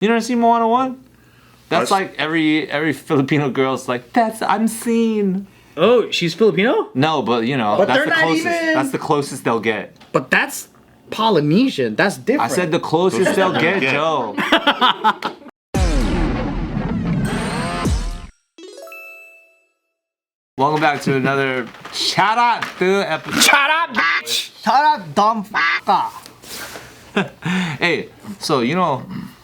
You never seen Moana 1? That's like every Filipino girl's like, I'm seen. Oh, she's Filipino? No, but you know, But that's they're the not closest. even- That's the closest they'll get. But that's Polynesian. That's I different. said the closest they'll get, Joe. Welcome back to another shout out to episode. Shut up, bitch! Shut up, dumb fucker! Hey, so you know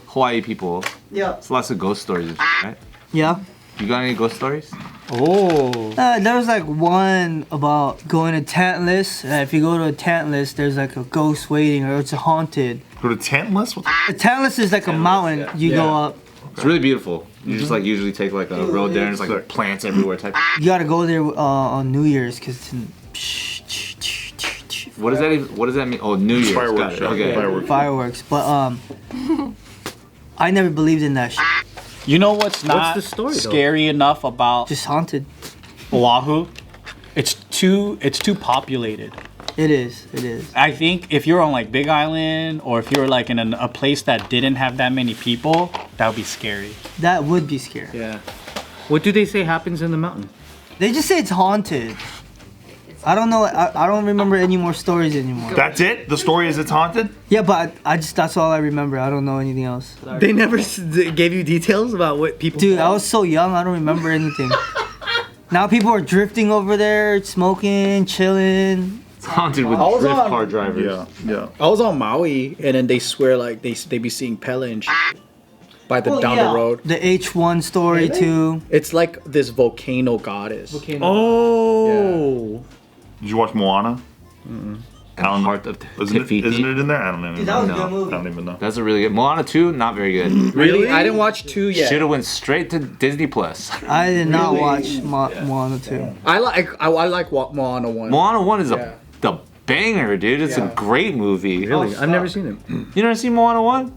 Hawaii people, Yeah. there's lots of ghost stories, and shit, right? Yeah. You got any ghost stories? Oh. There was like one about going to Tantalus. If you go to a Tantalus, there's like a ghost waiting, or it's haunted. Go to Tantalus? What A Tantalus is like a mountain. yeah. You go up. It's really beautiful. You just like usually take like a road there and it's like plants everywhere type. You gotta go there on New Year's because What does that even? What does that mean? Oh, New Year's. Fireworks Got it. show. Okay. Fireworks. fireworks. But I never believed in that shit. You know what's not the story, though? scary enough about Just haunted. Oahu? It's too populated. It is. It is. I think if you're on like Big Island or if you're like in a place that didn't have that many people, that would be scary. That would be scary. Yeah. What do they say happens in the mountain? They just say it's haunted. I don't know. I don't remember any more stories anymore. That's it? The story is it's haunted? Yeah, but I just that's all I remember. I don't know anything else. They never gave you details about what people. Dude, I was so young. I don't remember anything. Now people are drifting over there, smoking, chilling. It's haunted with I was drift on- car drivers. Yeah. I was on Maui, and then they swear like they be seeing Pele and shit by the down the road. The H1 story too. It's like this volcano goddess. Oh. Did you watch Moana? I don't know. Heart of Isn't Te-Fiti. it in there? I don't even That was know. a good movie. I don't even know. That's a really good. Moana 2, not very good. Really? I didn't watch 2 yet. Should have went straight to Disney Plus. I did not watch Moana 2. I like Moana 1. Moana 1 is Yeah. the banger, dude. It's a great movie. Really? I've never seen it. You never seen Moana 1?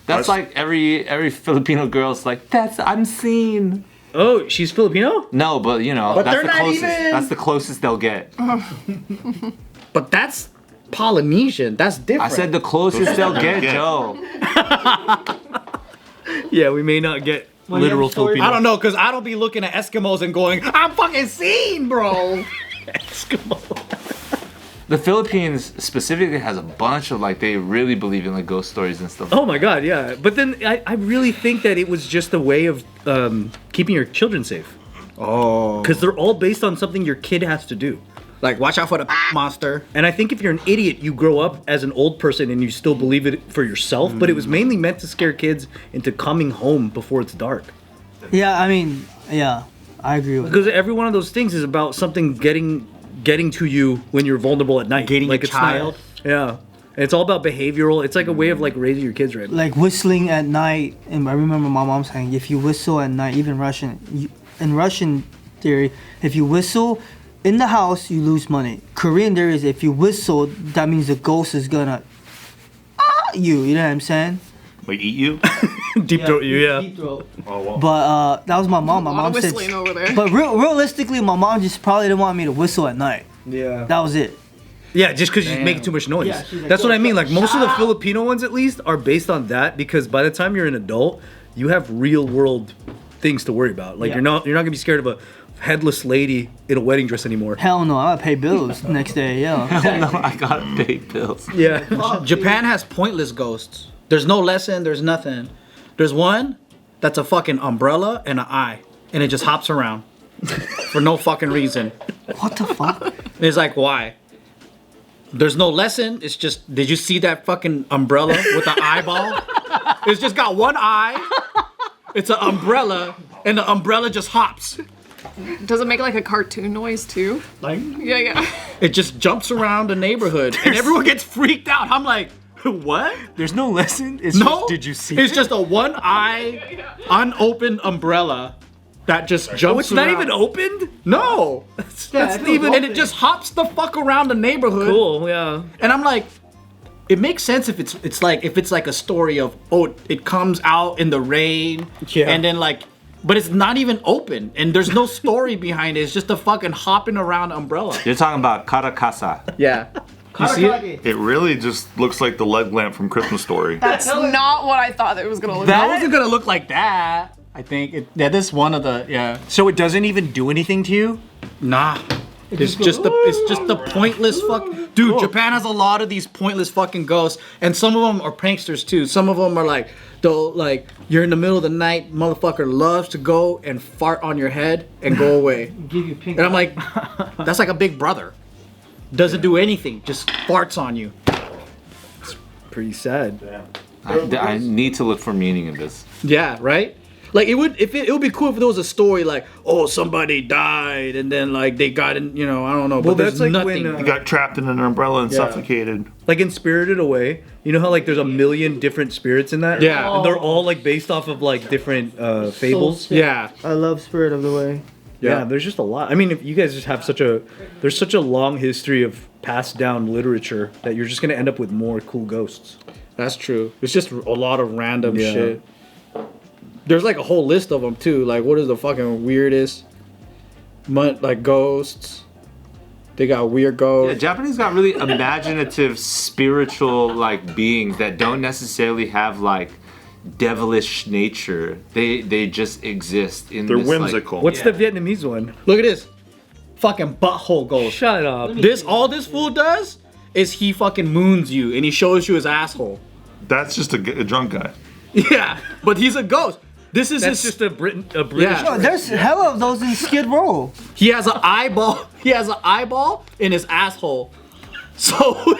That's I- like every Filipino girl's like, I'm seen. Oh, she's Filipino? No, but you know, But that's they're the not closest. even- That's the closest they'll get. But that's Polynesian. That's I different. said the closest they'll get, Joe. Yeah, we may not get literal Filipino. I don't know, cause I don't be looking at Eskimos and going, I'm fucking seen, bro. The Philippines specifically has a bunch of like they really believe in like ghost stories and stuff. Oh my god, yeah. But then I really think that it was just a way of keeping your children safe. Oh. Because they're all based on something your kid has to do. Like, watch out for the monster. And I think if you're an idiot, you grow up as an old person and you still believe it for yourself. But it was mainly meant to scare kids into coming home before it's dark. Yeah, I mean, yeah, I agree with. Because every one of those things is about something getting to you when you're vulnerable at night. Getting like a it's not- child. Yeah. And it's all about behavioral. It's like a way of like raising your kids right. Like whistling at night, and I remember my mom saying, if you whistle at night, even in Russian theory, if you whistle in the house, you lose money. Korean theory is if you whistle, that means the ghost is gonna you. You know what I'm saying? Like, eat you? Deep throat you, yeah. Oh, well. But that was my mom. My A lot mom of said. whistling over there. But realistically, my mom just probably didn't want me to whistle at night. Yeah. That was it. Yeah, just because you make too much noise. Yeah, she's like, That's what "Yo, I mean. Like most of shut the up." Filipino ones, at least, are based on that. Because by the time you're an adult, you have real world things to worry about. Like Yeah. you're not gonna be scared of a headless lady in a wedding dress anymore. Hell no, I gotta pay bills next day. Yeah. No, I gotta pay bills. Yeah. Japan has pointless ghosts. There's no lesson, there's nothing. There's one that's a fucking umbrella and an eye. And it just hops around. For no fucking reason. What the fuck? It's like, why? There's no lesson. It's just, did you see that fucking umbrella with the eyeball? It's just got one eye. It's an umbrella, and the umbrella just hops. Does it make like a cartoon noise too? Like, Yeah. it just jumps around the neighborhood, and everyone gets freaked out. I'm like, what? There's no lesson. It's No. just, did you see It's it? just a one-eye, unopened umbrella that just jumps Oh, it's not around. even opened? No. That's Even, and it just hops the fuck around the neighborhood. cool, yeah. And I'm like, it makes sense if it's like a story of, oh, it comes out in the rain, Yeah. and then like, but it's not even open, and there's no story behind it. It's just a fucking hopping around umbrella. You're talking about karakasa. Yeah. You see it? It really just looks like the leg lamp from Christmas Story. That's not what I thought it was gonna look That like. wasn't gonna look like that. I think that is one of the So it doesn't even do anything to you? Nah. It's just the pointless fuck. Dude, Japan has a lot of these pointless fucking ghosts, and some of them are pranksters too. Some of them are like, you're in the middle of the night, motherfucker loves to go and fart on your head and go away. Give you pink. And I'm like, that's like a big brother. Doesn't do anything, just farts on you. Pretty sad. I need to look for meaning in this. Yeah, right? Like it would be cool if there was a story like, oh, somebody died and then like they got in, I don't know. Well, But there's that's like nothing. when, He got trapped in an umbrella and suffocated. Like in Spirited Away, you know how like there's a million different spirits in that? Yeah. And they're all like based off of like different fables. Yeah. I love Spirit of the Way. Yeah, there's just a lot. I mean, if you guys just have there's such a long history of passed down literature that you're just gonna end up with more cool ghosts. That's true. It's just a lot of random Yeah. shit. There's like a whole list of them too. Like, what is the fucking weirdest? Like ghosts. They got weird Yeah, ghosts. Japanese got really imaginative, spiritual like beings that don't necessarily have like devilish nature. They just exist in. They're this, like- whimsical. What's the Vietnamese one? Look at this. Fucking butthole ghost. Shut up. All this fool does is he fucking moons you and he shows you his asshole. That's just a drunk guy. Yeah, but he's a ghost. This is That's his. just a British. Yeah. Yo, there's hella of those in Skid Row. He has an eyeball. He has an eyeball in his asshole. So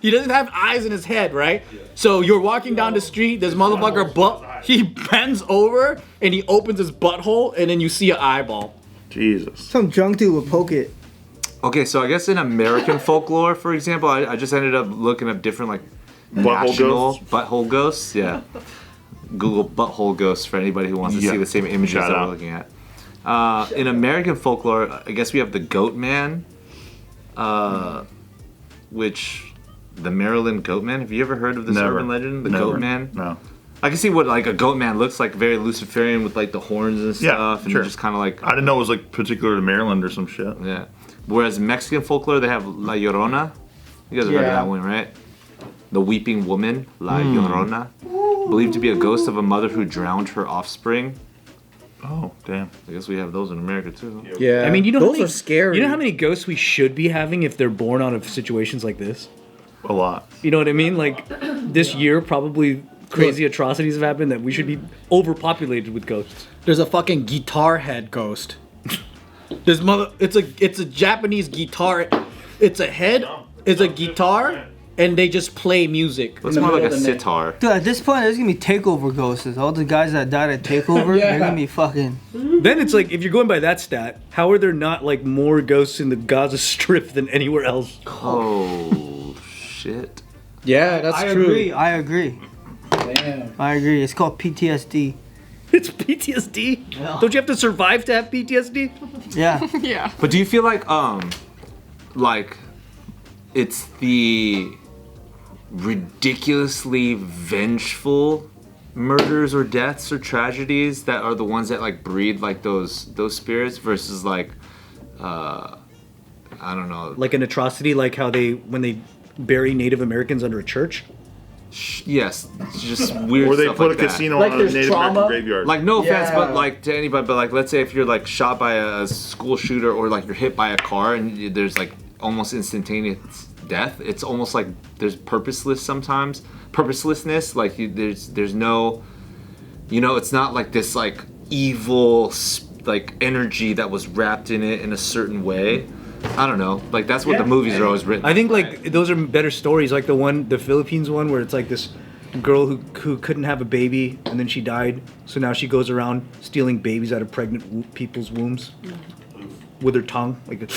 he doesn't have eyes in his head, right? So you're walking down the street. This motherfucker he bends over and he opens his butthole, and then you see an eyeball. Jesus. Some drunk dude would poke it. Okay, so I guess in American folklore, for example, I just ended up looking up different like Butthole national ghosts? butthole ghosts. Yeah, Google butthole ghosts for anybody who wants to Yeah. see the same images Shout that out. we're looking at. In American folklore, I guess we have the Goat Man, which the Maryland Goat Man. Have you ever heard of this Never. urban legend, the Never. Goat Man? No. I can see what like a goat man looks like, very Luciferian with like the horns and Yeah, stuff, and sure. just kind of like I didn't know it was like particular to Maryland or some shit. yeah. Whereas Mexican folklore, they have La Llorona. You guys have heard of Yeah. that one, right? The weeping woman, La Llorona, believed to be a ghost of a mother who drowned her offspring. Oh, damn. I guess we have those in America too. Yeah, I mean, you know, those how many, are scary. You know how many ghosts we should be having if they're born out of situations like this? A lot. You know what I mean? Like this year, probably crazy atrocities have happened that we should be overpopulated with ghosts. There's a fucking guitar head ghost. It's a Japanese guitar. It's a head. It's a guitar, and they just play music. It's in the more like middle a of the night. sitar. Dude, at this point, there's gonna be takeover ghosts. All the guys that died at takeover, Yeah. they're gonna be fucking. Then it's like, if you're going by that stat, how are there not like more ghosts in the Gaza Strip than anywhere else? Oh shit! Yeah, that's I true. agree. I agree. Damn. I agree. It's called PTSD. It's PTSD. Don't you have to survive to have PTSD? Yeah. Yeah. But do you feel like it's the ridiculously vengeful murders or deaths or tragedies that are the ones that like breed like those spirits versus like I don't know. Like an atrocity, like how when they bury Native Americans under a church. Yes, it's just weird. Or they stuff put like a that. casino Like on a there's Native trauma. American graveyard. Like no offense, Yeah. but like to anybody, but like let's say if you're like shot by a school shooter or like you're hit by a car and there's like almost instantaneous death. It's almost like there's purposelessness. Like there's no, it's not like this like evil like energy that was wrapped in it in a certain way. I don't know. Like that's what the movies are always written. I think like those are better stories, like the Philippines one where it's like this girl who couldn't have a baby and then she died, so now she goes around stealing babies out of pregnant people's wombs with her tongue, like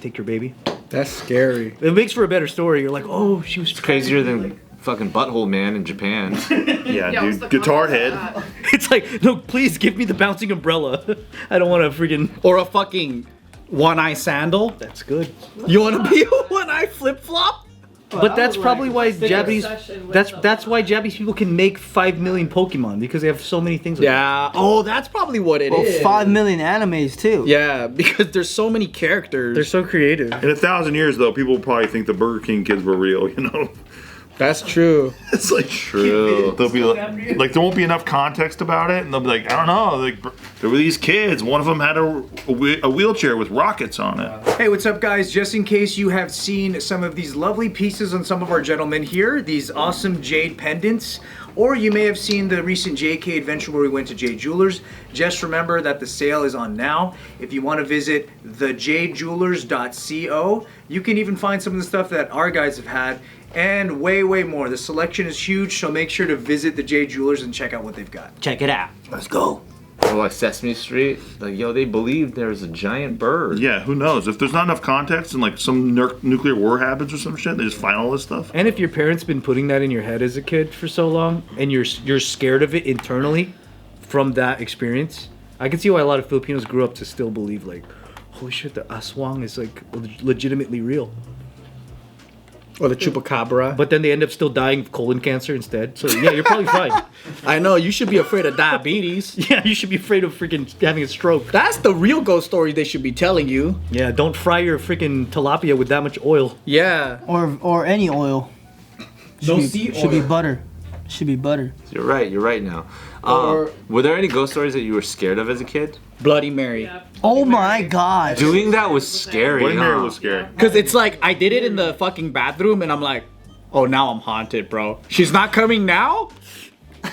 take your baby. That's scary. It makes for a better story. You're like, oh, she was crazier than fucking Butthole Man in Japan. yeah, Yeah, what's dude. the Guitar context head. of that? It's like, no, please give me the bouncing umbrella. I don't want to freaking. Or a fucking one-eye sandal. That's good. You want to be a one-eye flip-flop? But that's probably why Japanese. That's why Japanese people can make 5 million Pokemon because they have so many things. Like Yeah. Oh, that's probably what it is. 5 million animes too. Yeah, because there's so many characters. They're so creative. In 1,000 years, though, people will probably think the Burger King kids were real. You know. That's true. It's like True. They'll be like, there won't be enough context about it, and they'll be like, I don't know. Like, there were these kids. One of them had a wheelchair with rockets on it. Hey, what's up, guys? Just in case you have seen some of these lovely pieces on some of our gentlemen here, these awesome jade pendants, or you may have seen the recent JK adventure where we went to Jade Jewelers. Just remember that the sale is on now. If you want to visit thejadejewelers.co, you can even find some of the stuff that our guys have had. And way more. The selection is huge, so make sure to visit the Jade Jewelers and check out what they've got. Check it out. Let's go. Or like Sesame Street, like yo, they believe there's a giant bird. Yeah, who knows? If there's not enough context and like some nuclear war happens or some shit, they just find all this stuff. And if your parents been putting that in your head as a kid for so long, and you're scared of it internally from that experience, I can see why a lot of Filipinos grew up to still believe like, holy shit, the aswang is like legitimately real. Or the chupacabra. But then they end up still dying of colon cancer instead. So yeah, you're probably fine. I know, you should be afraid of diabetes. Yeah, you should be afraid of freaking having a stroke. That's the real ghost story they should be telling you. Yeah, don't fry your freaking tilapia with that much oil. Yeah. Or any oil. Should be butter. Should be butter. You're right now. Or- Were there any ghost stories that you were scared of as a kid? Bloody Mary. Oh my god. Doing that was scary. Bloody Mary huh? was scary. Because it's like, I did it in the fucking bathroom and I'm like, oh, now I'm haunted, bro. She's not coming now?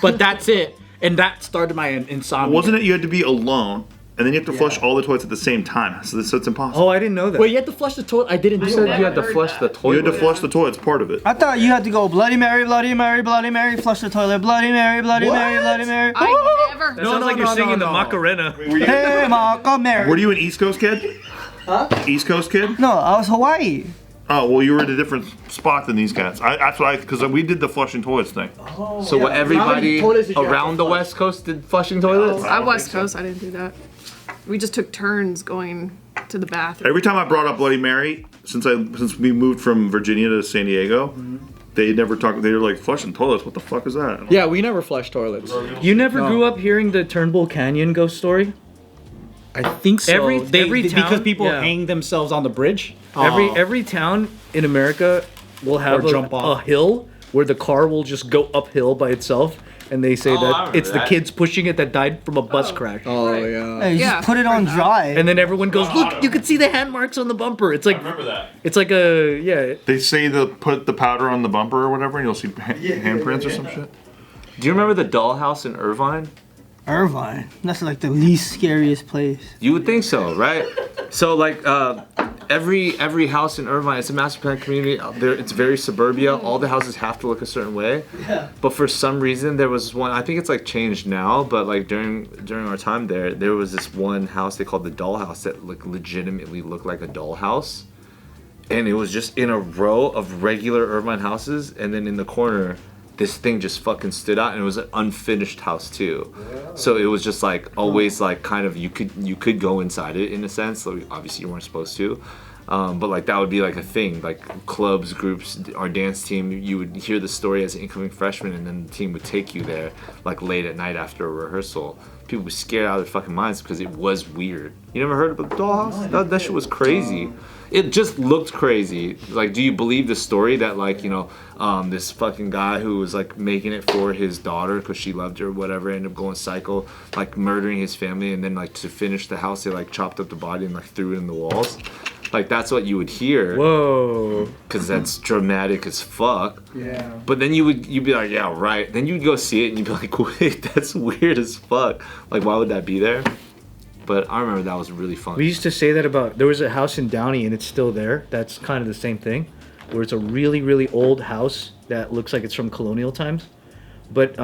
But that's it. And that started my insomnia. Wasn't it you had to be alone, and then you have to flush all the toilets at the same time, so it's impossible. Oh, I didn't know that. Wait, you had to flush the toilet? I didn't do You said that. you had to flush the You toilet. had to flush the toilets, part of it. I thought you had to go Bloody Mary, Bloody Mary, Bloody Mary, flush the toilet, Bloody Mary, Bloody Mary, Bloody Mary. I never. That sounds like you're singing the Macarena. Hey, Maka Mary. Were you an East Coast kid? Huh? East Coast kid? No, I was Hawaii. Oh, well, you were at a different spot than these guys. That's why, because we did the flushing toilets thing. So what, everybody How many toilets did you have around the West Coast did flushing toilets? I'm West Coast. I didn't do that. We just took turns going to the bathroom. Every time I brought up Bloody Mary, since we moved from Virginia to San Diego, they never talked. They were like, flushing toilets. What the fuck is that? Yeah, we never flushed toilets. You never grew up hearing the Turnbull Canyon ghost story? I think so. Every because town- people yeah. hang themselves on the bridge. Every town in America will have Or jump a off. hill where the car will just go uphill by itself, and they say I that remember it's the that. kids pushing it that died from a bus crash. Oh yeah. Hey, Yeah. just put it on dry. And then everyone goes, look, you can see the hand marks on the bumper. It's like that. it's like a They say put the powder on the bumper or whatever, and you'll see handprints or some shit. Do you remember the Dollhouse in Irvine? Irvine. That's like the least scariest place. You would think so, right? So like every house in Irvine, it's a master plan community. It's very suburbia. All the houses have to look a certain way. Yeah. But for some reason, there was one. I think it's like changed now. But like during our time there was this one house they called the Dollhouse that like legitimately looked like a dollhouse, and it was just in a row of regular Irvine houses, and then in the corner, this thing just fucking stood out, and it was an unfinished house too. So it was just like always like kind of you could go inside it in a sense. Like, obviously you weren't supposed to, but like that would be like a thing. Like clubs, groups, our dance team, you would hear the story as an incoming freshman, and then the team would take you there like late at night after a rehearsal. People were scared out of their fucking minds because it was weird. You never heard about the Dollhouse? That shit was crazy. It just looked crazy. Like, do you believe the story that, like, you know, this fucking guy who was, like, making it for his daughter because she loved her or whatever, ended up going psycho, like, murdering his family, and then, like, to finish the house, they, like, chopped up the body and, like, threw it in the walls? Like, that's what you would hear. whoa. Because that's dramatic as fuck. Yeah. But then you'd be like, yeah, right. Then you'd go see it and you'd be like, wait, that's weird as fuck. Like, why would that be there? But I remember that was really fun. We used to say that about, there was a house in Downey and it's still there. That's kind of the same thing, where it's a really, really old house that looks like it's from colonial times. But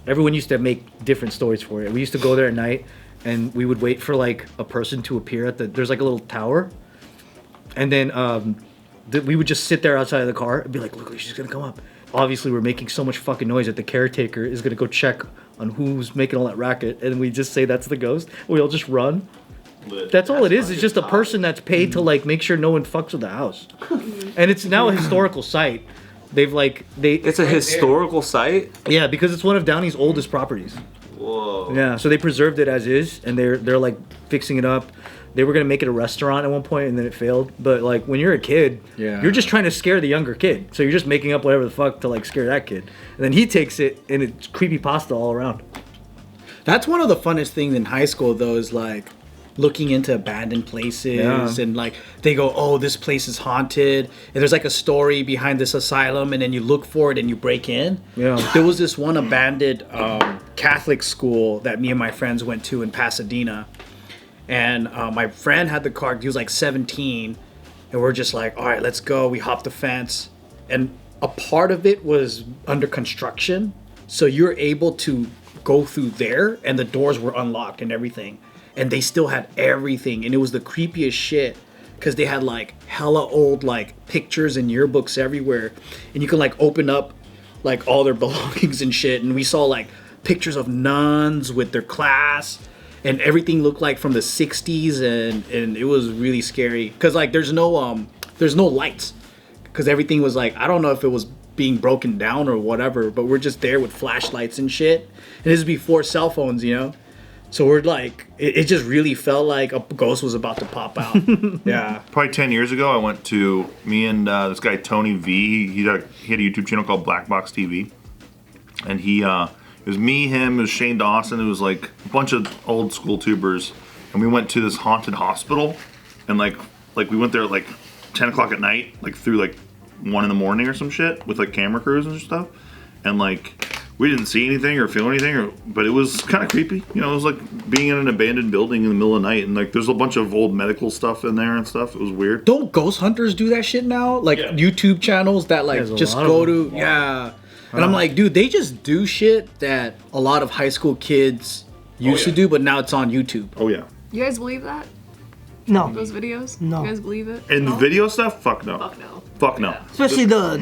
everyone used to make different stories for it. We used to go there at night and we would wait for like a person to appear there's like a little tower. And then we would just sit there outside of the car and be like, look, she's gonna come up. Obviously, we're making so much fucking noise that the caretaker is gonna go check on who's making all that racket, and we just say that's the ghost. We all just run. That's all it is. It's just a person that's paid to like make sure no one fucks with the house. And it's now a historical site. It's a historical site? Yeah, because it's one of Downey's oldest properties. Whoa. Yeah, so they preserved it as is, and they're like fixing it up. They were gonna make it a restaurant at one point, and then it failed. But like when you're a kid, you're just trying to scare the younger kid. So you're just making up whatever the fuck to like scare that kid. And then he takes it, and it's creepypasta all around. That's one of the funnest things in high school, though, is like looking into abandoned places and like they go, oh, this place is haunted, and there's like a story behind this asylum, and then you look for it and you break in. There was this one abandoned Catholic school that me and my friends went to in Pasadena, and my friend had the car. He was like 17, and we're just like, all right, let's go. We hopped the fence, and a part of it was under construction, so you're able to go through there, and the doors were unlocked and everything, and they still had everything, and it was the creepiest shit because they had like hella old like pictures and yearbooks everywhere, and you can like open up like all their belongings and shit, and we saw like pictures of nuns with their class, and everything looked like from the 60s, and it was really scary because like there's no lights because everything was like, I don't know if it was being broken down or whatever, but we're just there with flashlights and shit. And this is before cell phones, you know? So we're like, it just really felt like a ghost was about to pop out. Yeah. Probably 10 years ago, I went to, me and this guy, Tony V, he had a YouTube channel called Black Box TV. And it was me, him, it was Shane Dawson, it was like a bunch of old school tubers. And we went to this haunted hospital. And like we went there at like 10 o'clock at night, like through like 1 in the morning or some shit with like camera crews and stuff. And like, we didn't see anything or feel anything, but it was kind of creepy. You know, it was like being in an abandoned building in the middle of the night, and like there's a bunch of old medical stuff in there and stuff. It was weird. Don't ghost hunters do that shit now? Like YouTube channels that like just go to And I'm like, dude, they just do shit that a lot of high school kids used to do, but now it's on YouTube. Oh yeah. You guys believe that? No. Those videos? No. You guys believe it? And the video stuff? Fuck no. Fuck no. Fuck no. Especially the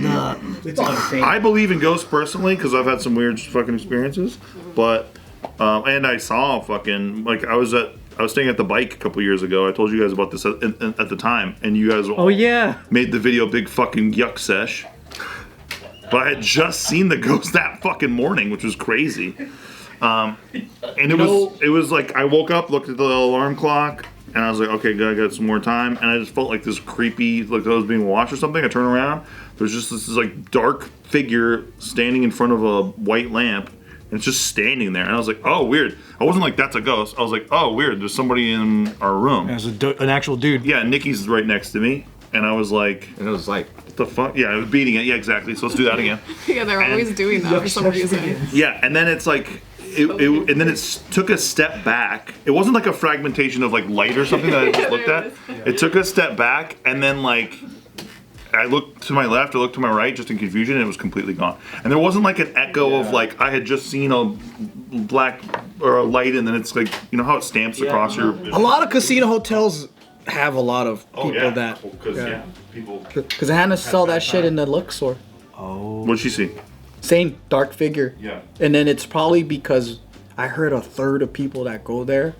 It's insane. I believe in ghosts personally because I've had some weird fucking experiences, but and I saw fucking like I was staying at the Bike a couple years ago. I told you guys about this at the time, and you guys made the video big fucking yuck sesh. But I had just seen the ghost that fucking morning, which was crazy. And it was like I woke up, looked at the alarm clock, and I was like, okay, good, I got some more time. And I just felt like this creepy, like I was being watched or something. I turn around, there's just this like dark figure standing in front of a white lamp, and it's just standing there. And I was like, oh, weird. I wasn't like, that's a ghost. I was like, oh, weird, there's somebody in our room. There's an actual dude. Yeah, Nikki's right next to me. And I was like, and it was like, what the fuck? Yeah, I was beating it. Yeah, exactly. So let's do that again. Yeah, they're always doing that for some reason. Yeah, and then it's like, and then it took a step back. It wasn't like a fragmentation of like light or something that I just looked at. It took a step back, and then like I looked to my left, I looked to my right, just in confusion, and it was completely gone. And there wasn't like an echo of like I had just seen a black or a light, and then it's like, you know how it stamps across your. A lot of casino hotels have a lot of people that. People. Because Hannah saw that shit in the Luxor. Oh. What'd she see? Same dark figure. Yeah. And then it's probably because I heard a third of people that go there.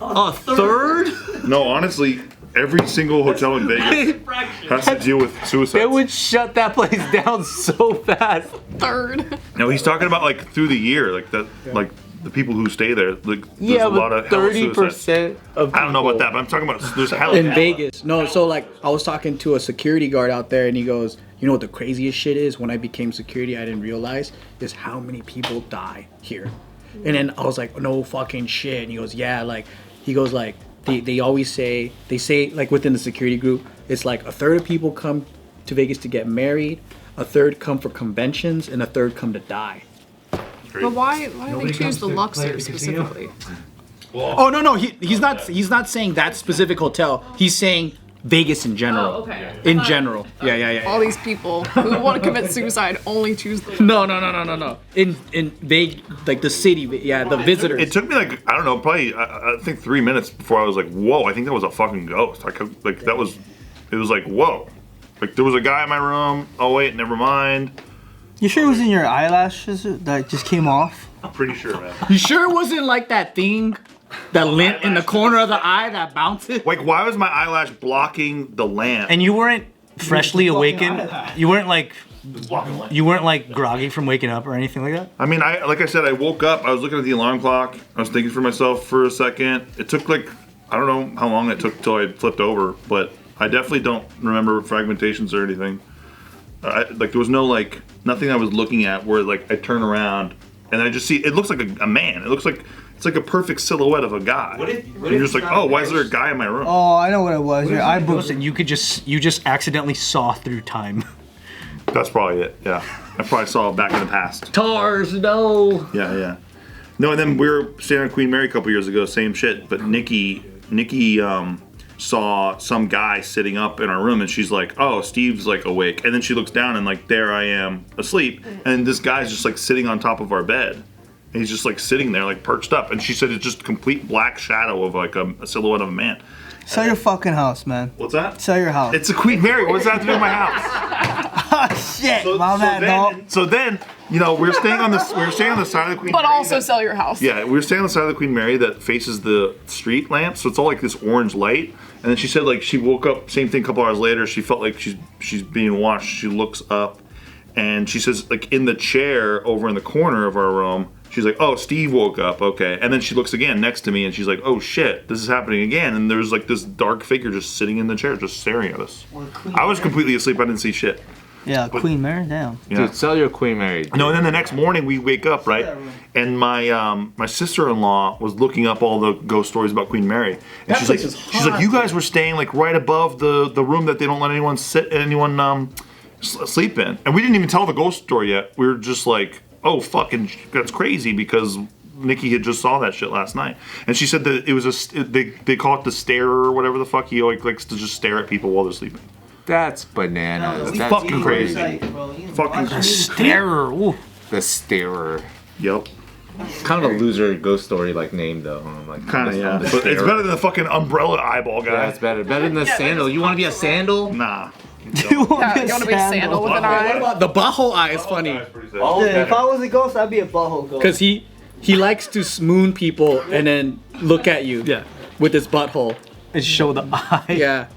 A third? No, honestly, every single hotel in Vegas has to deal with suicide. They would shut that place down so fast. Third. No, he's talking about like through the year, like that, like the people who stay there. Like there's a lot of 30% of. I don't know about that, but I'm talking about there's hell in Vegas. No, so like I was talking to a security guard out there, and he goes, "You know what the craziest shit is? When I became security, I didn't realize is how many people die here." And then I was like, "No fucking shit." And he goes, "Yeah, like." He goes like, they always say, like within the security group, it's like a third of people come to Vegas to get married, a third come for conventions, and a third come to die. But why do they choose the Luxor specifically? Oh no, he's not saying that specific hotel. He's saying Vegas in general. Oh, okay. In general. Yeah. All these people who want to commit suicide only choose the. No. In Vegas, like the city, the visitors. It took me like, I don't know, probably I think 3 minutes before I was like, whoa, I think that was a fucking ghost. It was like, whoa. Like there was a guy in my room. Oh wait, never mind. You sure it was in your eyelashes that just came off? I'm pretty sure, man. You sure it wasn't like that thing That lint in the corner of the eye that bounces. Like, why was my eyelash blocking the lamp? And you weren't freshly awakened. You weren't like groggy from waking up or anything like that. I mean, like I said, I woke up. I was looking at the alarm clock. I was thinking for myself for a second. It took like, I don't know how long it took till I flipped over, but I definitely don't remember fragmentations or anything. Like there was no like nothing I was looking at where like I turn around and I just see it looks like a man. It looks like it's like a perfect silhouette of a guy. And you're just like, oh, why is there a guy in my room? Oh, I know what it was. Your eye booked. And you just accidentally saw through time. That's probably it. Yeah, I probably saw it back in the past. Tars, no. Yeah. No, and then we were staying on Queen Mary a couple years ago. Same shit. But Nikki saw some guy sitting up in our room, and she's like, "Oh, Steve's like awake." And then she looks down, and like there I am asleep, and this guy's just like sitting on top of our bed. And he's just like sitting there, like perched up. And she said it's just complete black shadow of like a silhouette of a man. Sell your fucking house, man. What's that? Sell your house. It's a Queen Mary. What does that have to do with my house? Oh shit, my bad, dog. So then, you know, we're staying on the side of the Queen But Mary. also sell your house. Yeah, we were staying on the side of the Queen Mary that faces the street lamp, so it's all like this orange light. And then she said like she woke up, same thing a couple hours later, she felt like she's being watched. She looks up and she says like in the chair over in the corner of our room, she's like, "Oh, Steve woke up, okay." And then she looks again next to me and she's like, "Oh shit, this is happening again." And there's like this dark figure just sitting in the chair, just staring at us. I was completely asleep, I didn't see shit. Yeah, Queen Mary, damn. Yeah. Dude, sell your Queen Mary. No, and then the next morning we wake up, right? And my sister-in-law was looking up all the ghost stories about Queen Mary. And That she's place like, is she's like, "You guys were staying like right above the room that they don't let anyone sleep in." And we didn't even tell the ghost story yet. We were just like, "Oh, fucking, that's crazy," because Nikki had just saw that shit last night. And she said that it was they call it the starer or whatever the fuck. He always likes to just stare at people while they're sleeping. That's bananas. It's That's fucking crazy. Fucking Starer. Ooh. The starer. Yep. Kind of a loser ghost story like name though. I'm like, Kind of, yeah. the But it's starer. better than the fucking umbrella eyeball guy. Yeah, it's better. Better than the sandal. You want to be a sandal? Nah. You want to be a sandal with an eye? The butthole eye is funny Yeah, if I was a ghost, I'd be a butthole ghost. because he likes to swoon people and then look at you. Yeah. With his butthole. And show the eye. Yeah.